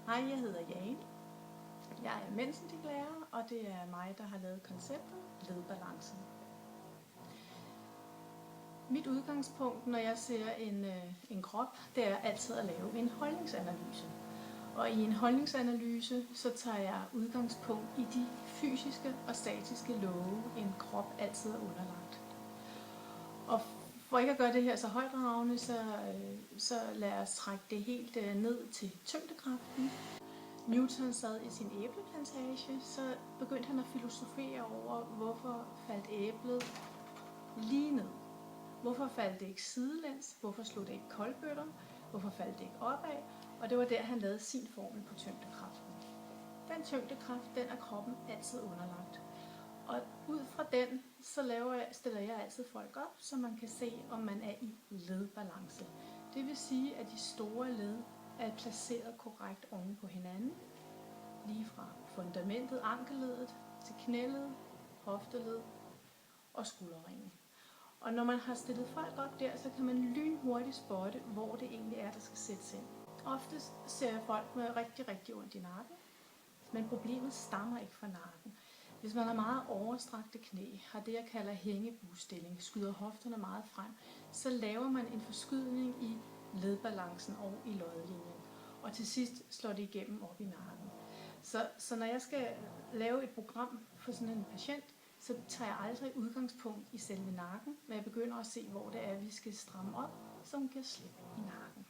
Hej, jeg hedder Jane. Jeg er mensentiklærer, og det er mig, der har lavet konceptet ledbalancen. Mit udgangspunkt, når jeg ser en krop, det er altid at lave en holdningsanalyse. Og i en holdningsanalyse, så tager jeg udgangspunkt i de fysiske og statiske love, en krop altid er underlagt. Og for ikke at gøre det her så højtravende, så lad os trække det helt ned til tyngdekraften. Newton sad i sin æbleplantage, så begyndte han at filosofere over, hvorfor faldt æblet lige ned. Hvorfor faldt det ikke sidelæns? Hvorfor slog det ikke kolbøtter? Hvorfor faldt det ikke opad? Og det var der, han lavede sin formel på tyngdekraften. Den tyngdekraft, den er kroppen altid underlagt. Og ud fra den, så stiller jeg altid folk op, så man kan se, om man er i ledbalance. Det vil sige, at de store led er placeret korrekt oven på hinanden. Lige fra fundamentet, ankelledet, til knæled, hofteled og skulderringen. Og når man har stillet folk op der, så kan man lynhurtigt spotte, hvor det egentlig er, der skal sættes ind. Oftest ser jeg folk med rigtig, rigtig ondt i nakken, men problemet stammer ikke fra nakken. Hvis man har meget overstrakte knæ, har det, jeg kalder hængebuestilling, skyder hofterne meget frem, så laver man en forskydning i ledbalancen og i lodlinjen. Og til sidst slår det igennem op i nakken. Så når jeg skal lave et program for sådan en patient, så tager jeg aldrig udgangspunkt i selve nakken, men jeg begynder at se, hvor det er, vi skal stramme op, så hun kan slippe i nakken.